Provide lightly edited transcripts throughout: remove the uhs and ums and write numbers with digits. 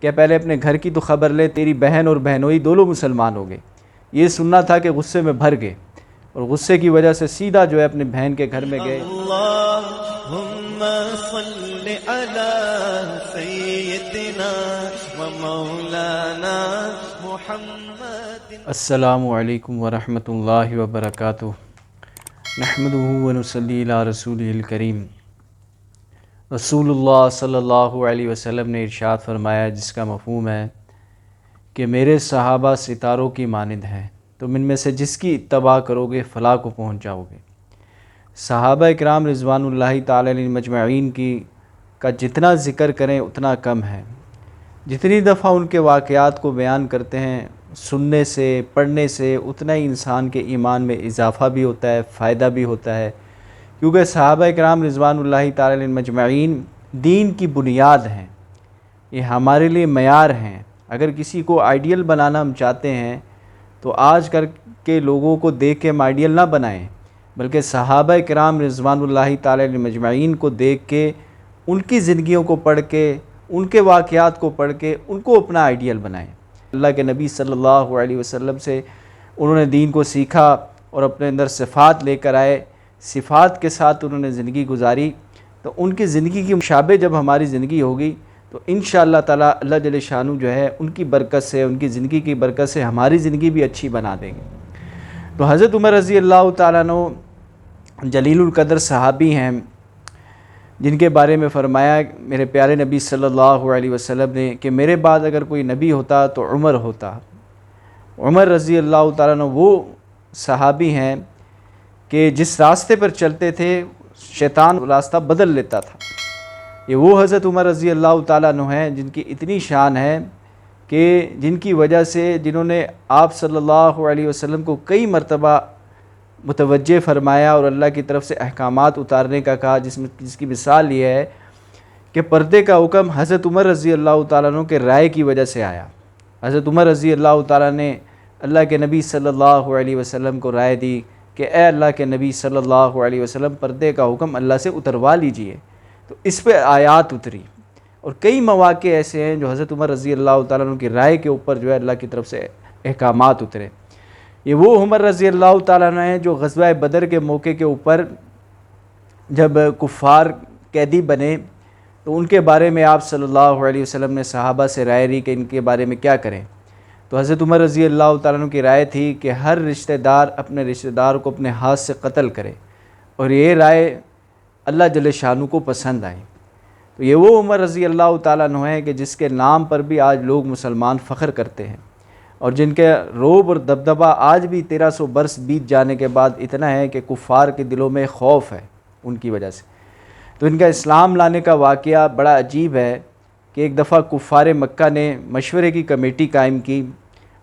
کہ پہلے اپنے گھر کی تو خبر لے، تیری بہن اور بہنوئی دونوں مسلمان ہو گئے۔ یہ سننا تھا کہ غصے میں بھر گئے اور غصے کی وجہ سے سیدھا جو ہے اپنے بہن کے گھر میں گئے۔ اللہم صل علی سیدنا و مولانا محمد۔ السلام علیکم ورحمۃ اللہ وبرکاتہ۔ نحمدہ ونصلی علی رسولہ الکریم۔ رسول اللہ صلی اللہ علیہ وسلم نے ارشاد فرمایا، جس کا مفہوم ہے کہ میرے صحابہ ستاروں کی مانند ہیں، تم ان میں سے جس کی اتباع کرو گے فلاح کو پہنچ جاؤ گے۔ صحابہ اکرام رضوان اللہ تعالی علیہم مجمعین کا جتنا ذکر کریں اتنا کم ہے۔ جتنی دفعہ ان کے واقعات کو بیان کرتے ہیں، سننے سے پڑھنے سے اتنا ہی انسان کے ایمان میں اضافہ بھی ہوتا ہے، فائدہ بھی ہوتا ہے، کیونکہ صحابہ اکرام رضوان اللہ تعالی علیہم مجمعین دین کی بنیاد ہیں، یہ ہمارے لیے معیار ہیں۔ اگر کسی کو آئیڈیل بنانا ہم چاہتے ہیں تو آج کل کے لوگوں کو دیکھ کے ہم آئیڈیل نہ بنائیں، بلکہ صحابہ کرام رضوان اللہ تعالی علیہم مجمعین کو دیکھ کے، ان کی زندگیوں کو پڑھ کے، ان کے واقعات کو پڑھ کے ان کو اپنا آئیڈیل بنائیں۔ اللہ کے نبی صلی اللہ علیہ وسلم سے انہوں نے دین کو سیکھا اور اپنے اندر صفات لے کر آئے، صفات کے ساتھ انہوں نے زندگی گزاری، تو ان کی زندگی کی مشابہ جب ہماری زندگی ہوگی تو انشاءاللہ تعالی اللہ جل شانہ جو ہے ان کی برکت سے، ان کی زندگی کی برکت سے ہماری زندگی بھی اچھی بنا دیں گے۔ تو حضرت عمر رضی اللہ تعالیٰ عنہ جلیل القدر صحابی ہیں، جن کے بارے میں فرمایا میرے پیارے نبی صلی اللہ علیہ وسلم نے کہ میرے بعد اگر کوئی نبی ہوتا تو عمر ہوتا۔ عمر رضی اللہ تعالیٰ عنہ وہ صحابی ہیں کہ جس راستے پر چلتے تھے شیطان راستہ بدل لیتا تھا۔ یہ وہ حضرت عمر رضی اللہ تعالیٰ عنہ ہیں جن کی اتنی شان ہے کہ جن کی وجہ سے جنہوں نے آپ صلی اللہ علیہ وسلم کو کئی مرتبہ متوجہ فرمایا اور اللہ کی طرف سے احکامات اتارنے کا کہا، جس کی مثال یہ ہے کہ پردے کا حکم حضرت عمر رضی اللہ تعالیٰ عنہ کے رائے کی وجہ سے آیا۔ حضرت عمر رضی اللہ تعالیٰ نے اللہ کے نبی صلی اللہ علیہ وسلم کو رائے دی کہ اے اللہ کے نبی صلی اللہ علیہ وسلم، پردے کا حکم اللہ سے اتروا لیجئے، تو اس پہ آیات اتری۔ اور کئی مواقع ایسے ہیں جو حضرت عمر رضی اللہ تعالیٰ عنہ کی رائے کے اوپر جو ہے اللہ کی طرف سے احکامات اترے۔ یہ وہ عمر رضی اللہ تعالیٰ عنہ ہیں جو غزوہ بدر کے موقع کے اوپر جب کفار قیدی بنے تو ان کے بارے میں آپ صلی اللہ علیہ وسلم نے صحابہ سے رائے لی کہ ان کے بارے میں کیا کریں۔ تو حضرت عمر رضی اللہ تعالیٰ عنہ کی رائے تھی کہ ہر رشتہ دار اپنے رشتہ دار کو اپنے ہاتھ سے قتل کرے، اور یہ رائے اللہ جل شانہ کو پسند آئی۔ تو یہ وہ عمر رضی اللہ تعالیٰ عنہ ہیں کہ جس کے نام پر بھی آج لوگ مسلمان فخر کرتے ہیں، اور جن کے روب اور دبدبہ آج بھی 1300 برس بیت جانے کے بعد اتنا ہے کہ کفار کے دلوں میں خوف ہے ان کی وجہ سے۔ تو ان کا اسلام لانے کا واقعہ بڑا عجیب ہے کہ ایک دفعہ کفار مکہ نے مشورے کی کمیٹی قائم کی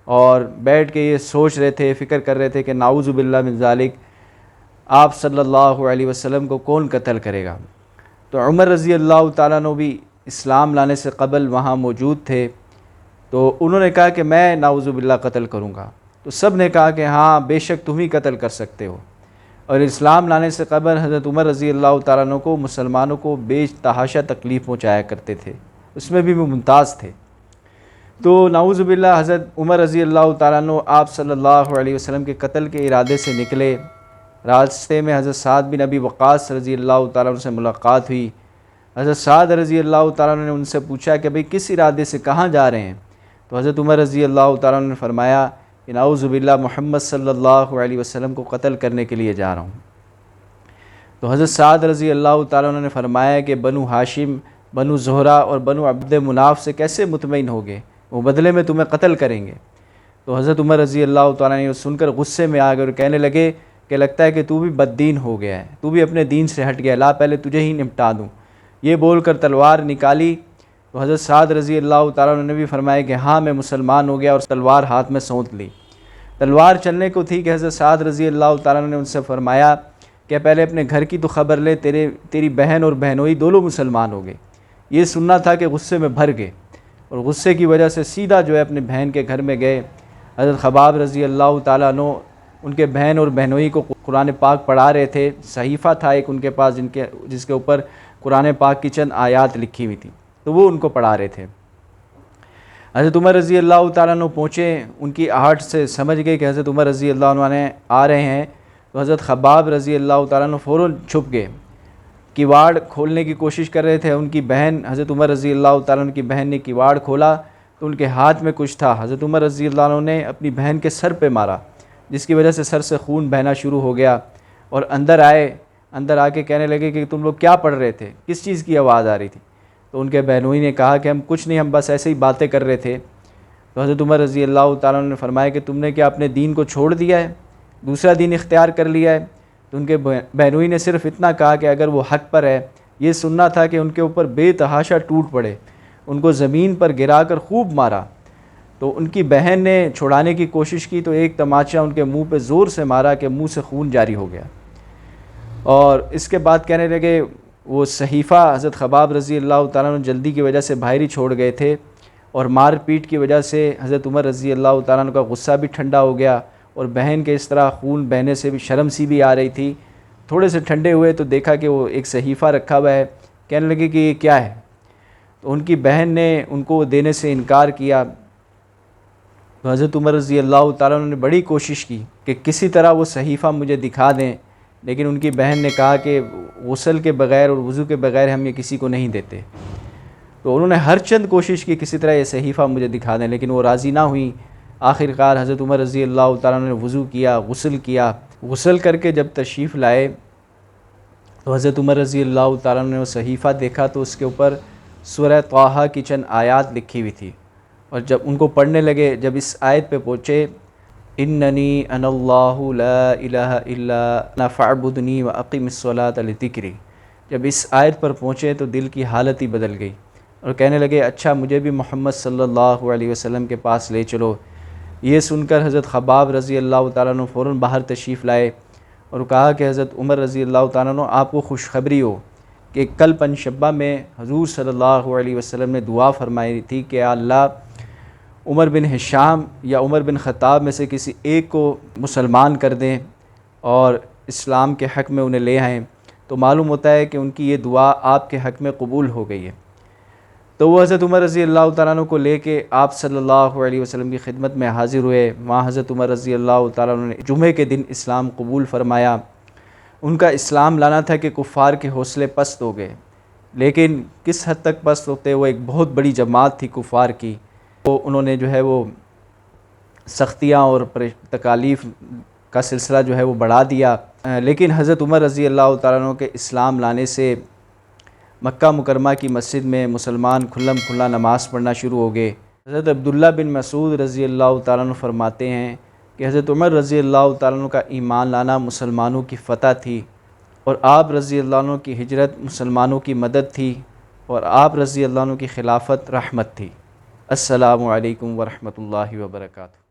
اور بیٹھ کے یہ سوچ رہے تھے، فکر کر رہے تھے کہ نعوذ باللہ من ذالک، آپ صلی اللہ علیہ وسلم کو کون قتل کرے گا۔ تو عمر رضی اللہ تعالیٰ عنہ بھی اسلام لانے سے قبل وہاں موجود تھے، تو انہوں نے کہا کہ میں نعوذ باللہ قتل کروں گا۔ تو سب نے کہا کہ ہاں بے شک تم ہی قتل کر سکتے ہو۔ اور اسلام لانے سے قبل حضرت عمر رضی اللہ تعالیٰ عنہ کو مسلمانوں کو بے تحاشا تکلیف پہنچایا کرتے تھے، اس میں بھی وہ ممتاز تھے۔ تو نعوذ باللہ حضرت عمر رضی اللہ تعالیٰ عنہ آپ صلی اللہ علیہ وسلم کے قتل کے ارادے سے نکلے۔ راستے میں حضرت سعد بن ابی وقاص رضی اللہ تعالیٰ عنہ سے ملاقات ہوئی۔ حضرت سعد رضی اللہ تعالیٰ عنہ نے ان سے پوچھا کہ بھئی کس ارادے سے کہاں جا رہے ہیں؟ تو حضرت عمر رضی اللہ تعالیٰ عنہ نے فرمایا کہ نعوذ باللہ محمد صلی اللہ علیہ وسلم کو قتل کرنے کے لیے جا رہا ہوں۔ تو حضرت سعد رضی اللہ تعالیٰ عنہ نے فرمایا کہ بنو ہاشم، بنو زہرہ اور بنو عبد مناف سے کیسے مطمئن ہوگے، وہ بدلے میں تمہیں قتل کریں گے۔ تو حضرت عمر رضی اللہ تعالیٰ نے سن کر غصے میں آ گئے اور کہنے لگے کہ لگتا ہے کہ تو بھی بد دین ہو گیا ہے، تو بھی اپنے دین سے ہٹ گیا، لا پہلے تجھے ہی نمٹا دوں۔ یہ بول کر تلوار نکالی۔ تو حضرت سعد رضی اللہ تعالیٰ عنہ نے بھی فرمایا کہ ہاں میں مسلمان ہو گیا، اور تلوار ہاتھ میں سونت لی۔ تلوار چلنے کو تھی کہ حضرت سعد رضی اللہ تعالیٰ عنہ نے ان سے فرمایا کہ پہلے اپنے گھر کی تو خبر لے، تیری بہن اور بہنوئی دونوں مسلمان ہو گئے۔ یہ سننا تھا کہ غصے میں بھر گئے اور غصے کی وجہ سے سیدھا جو ہے اپنے بہن کے گھر میں گئے۔ حضرت خباب رضی اللہ تعالیٰ عنہ ان کے بہن اور بہنوئی کو قرآن پاک پڑھا رہے تھے۔ صحیفہ تھا ایک ان کے پاس جس کے اوپر قرآن پاک کی چند آیات لکھی ہوئی تھیں، تو وہ ان کو پڑھا رہے تھے۔ حضرت عمر رضی اللہ تعالیٰ عنہ پہنچے، ان کی آہٹ سے سمجھ گئے کہ حضرت عمر رضی اللہ عنہ آ رہے ہیں، تو حضرت خباب رضی اللہ تعالیٰ عنہ فوراً چھپ گئے، کواڑ کھولنے کی کوشش کر رہے تھے۔ ان کی بہن حضرت عمر رضی اللہ تعالیٰ عنہ کی بہن نے کواڑ کھولا تو ان کے ہاتھ میں کچھ تھا، حضرت عمر رضی اللہ عنہ نے اپنی بہن کے سر پہ مارا، جس کی وجہ سے سر سے خون بہنا شروع ہو گیا، اور اندر آئے، اندر آ کے کہنے لگے کہ تم لوگ کیا پڑھ رہے تھے، کس چیز کی آواز آ رہی تھی؟ تو ان کے بہنوئی نے کہا کہ ہم کچھ نہیں، ہم بس ایسے ہی باتیں کر رہے تھے۔ تو حضرت عمر رضی اللہ تعالیٰ عنہ نے فرمایا کہ تم نے کیا اپنے دین کو چھوڑ دیا ہے، دوسرا دین اختیار کر لیا ہے؟ تو ان کے بہنوئی نے صرف اتنا کہا کہ اگر وہ حق پر ہے، یہ سننا تھا کہ ان کے اوپر بے تحاشا ٹوٹ پڑے، ان کو زمین پر گرا کر خوب مارا۔ تو ان کی بہن نے چھڑانے کی کوشش کی تو ایک تماچا ان کے منہ پہ زور سے مارا کہ منہ سے خون جاری ہو گیا، اور اس کے بعد کہنے لگے وہ صحیفہ حضرت خباب رضی اللہ تعالیٰ عنہ جلدی کی وجہ سے باہر ہی چھوڑ گئے تھے، اور مار پیٹ کی وجہ سے حضرت عمر رضی اللہ تعالیٰ عنہ کا غصہ بھی ٹھنڈا ہو گیا، اور بہن کے اس طرح خون بہنے سے بھی شرم سی بھی آ رہی تھی۔ تھوڑے سے ٹھنڈے ہوئے تو دیکھا کہ وہ ایک صحیفہ رکھا ہوا ہے، کہنے لگے کہ یہ کیا ہے؟ تو ان کی بہن نے ان کو دینے سے انکار کیا۔ تو حضرت عمر رضی اللہ تعالیٰ عنہ نے بڑی کوشش کی کہ کسی طرح وہ صحیفہ مجھے دکھا دیں، لیکن ان کی بہن نے کہا کہ غسل کے بغیر اور وضو کے بغیر ہم یہ کسی کو نہیں دیتے۔ تو انہوں نے ہر چند کوشش کی کسی طرح یہ صحیفہ مجھے دکھا دیں، لیکن وہ راضی نہ ہوئیں۔ آخرکار حضرت عمر رضی اللہ تعالیٰ عنہ نے وضو کیا، غسل کیا، غسل کر کے جب تشریف لائے تو حضرت عمر رضی اللہ تعالیٰ عنہ نے وہ صحیفہ دیکھا تو اس کے اوپر سورہ طٰہٰ کی چند آیات لکھی ہوئی تھی، اور جب ان کو پڑھنے لگے، جب اس آیت پہ پہنچے اننی انا اللہ لا الہ الا انا فاعبدنی واقم الصلاۃ لذکری، جب اس آیت پر پہنچے تو دل کی حالت ہی بدل گئی، اور کہنے لگے اچھا مجھے بھی محمد صلی اللہ علیہ وسلم کے پاس لے چلو۔ یہ سن کر حضرت خباب رضی اللہ تعالیٰ عنہ فوراً باہر تشریف لائے اور کہا کہ حضرت عمر رضی اللہ تعالیٰ عنہ آپ کو خوشخبری ہو کہ کل پنجشنبہ میں حضور صلی اللہ علیہ وسلم نے دعا فرمائی تھی کہ یا اللہ عمر بن ہشام یا عمر بن خطاب میں سے کسی ایک کو مسلمان کر دیں اور اسلام کے حق میں انہیں لے آئیں، تو معلوم ہوتا ہے کہ ان کی یہ دعا آپ کے حق میں قبول ہو گئی ہے۔ تو وہ حضرت عمر رضی اللہ تعالیٰ عنہ کو لے کے آپ صلی اللہ علیہ وسلم کی خدمت میں حاضر ہوئے۔ وہاں حضرت عمر رضی اللہ تعالیٰ عنہ نے جمعے کے دن اسلام قبول فرمایا۔ ان کا اسلام لانا تھا کہ کفار کے حوصلے پست ہو گئے، لیکن کس حد تک پست ہوتے، وہ ایک بہت بڑی جماعت تھی کفار کی، تو انہوں نے جو ہے وہ سختیاں اور تکالیف کا سلسلہ جو ہے وہ بڑھا دیا، لیکن حضرت عمر رضی اللہ تعالیٰ عنہ کے اسلام لانے سے مکہ مکرمہ کی مسجد میں مسلمان کھلم کھلا نماز پڑھنا شروع ہو گئے۔ حضرت عبداللہ بن مسعود رضی اللہ تعالیٰ عنہ فرماتے ہیں کہ حضرت عمر رضی اللہ تعالیٰ عنہ کا ایمان لانا مسلمانوں کی فتح تھی، اور آپ رضی اللہ عنہ کی ہجرت مسلمانوں کی مدد تھی، اور آپ رضی اللہ عنہ کی خلافت رحمت تھی۔ السلام علیکم ورحمۃ اللہ وبرکاتہ۔